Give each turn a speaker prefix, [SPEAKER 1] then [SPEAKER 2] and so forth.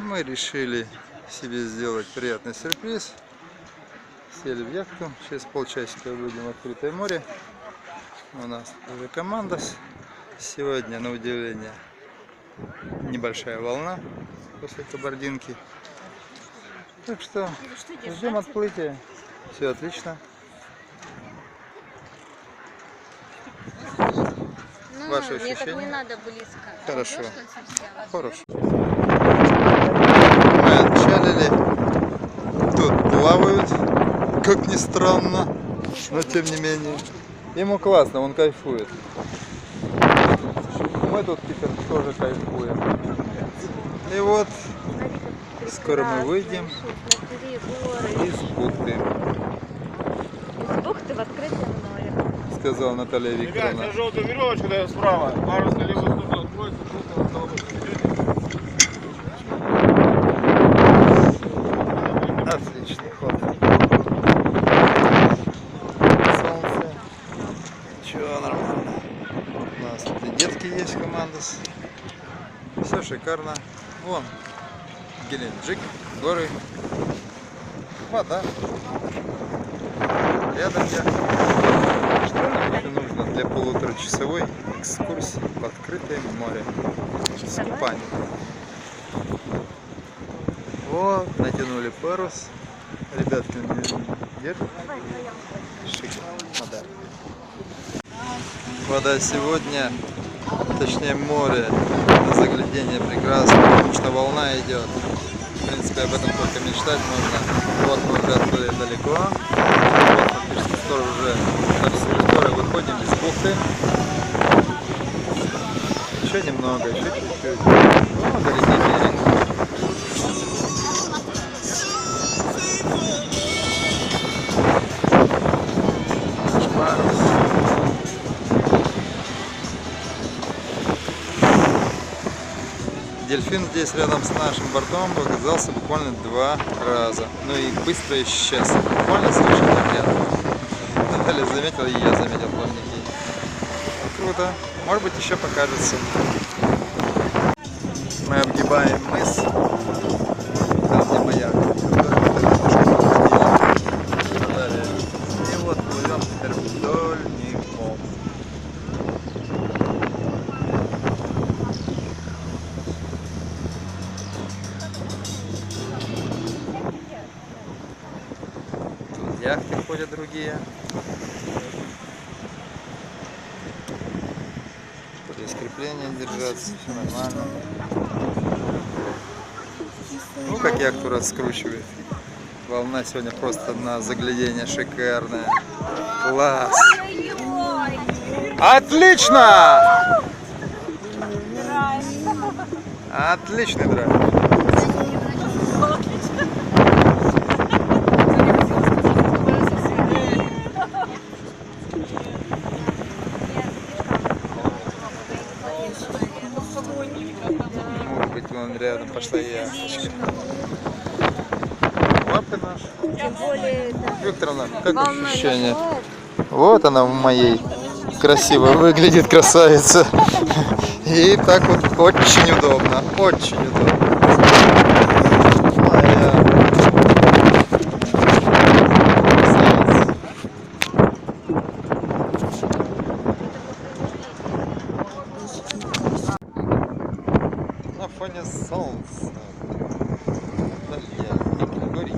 [SPEAKER 1] Мы решили себе сделать приятный сюрприз. Сели в яхту. Через полчасика выйдем в открытое море. У нас уже команда. Сегодня, на удивление, небольшая волна после кабардинки. Так что ждем отплытия. Все отлично. Ваши ощущения?
[SPEAKER 2] Мне так не надо близко.
[SPEAKER 1] Хорошо. Хорошо.
[SPEAKER 2] Мы
[SPEAKER 1] Мы отчалили. Тут плавают, как ни странно, но тем не менее. Ему классно, он кайфует. Мы тут теперь тоже кайфуем. И вот скоро мы выйдем из бухты.
[SPEAKER 2] Из бухты в открытое море.
[SPEAKER 1] Сказала Наталья Викторовна.
[SPEAKER 3] Ребят, желтую веревочку даю справа. Парусный либо тут откроется, желтого колобочка.
[SPEAKER 1] Отличный ход. Солнце. Чего, нормально. У нас тут и детки есть, командос. Все шикарно. Вон Геленджик, горы, вода. Рядом я. Что нам еще нужно для полуторачасовой экскурсии в открытое море с купанием? Вот, натянули парус. Ребятки держат. Вода. Вода сегодня, точнее море, на заглядение прекрасно, потому что волна идет. В принципе, об этом только мечтать можно. Вот мы уже отплыли далеко. Вот фактически скоро уже выходим из бухты. Еще немного, еще чуть-чуть. Ну, далекий берег. Наш парус. Дельфин здесь рядом с нашим бортом показался буквально 2 раза. Ну и быстро исчез. Буквально совершенно рядом. Наталья заметила, и я заметил плавники. Круто. Может быть, еще покажется. Мы обгибаем мыс. Там, где маяк. И вот плывем теперь вдоль него. Тут яхты ходят другие. Здесь крепления держаться, все нормально. Ну как яхту раскручивает. Волна сегодня просто на заглядение шикарная. Класс! Отлично! Отличный драйв. Может быть, вон рядом пошла яхточка. Лапы наши. Викторовна, как ощущение? Вот она в моей красиво выглядит, красавица. И так вот очень удобно, очень удобно. На фоне солнца. Наталья и Григорий.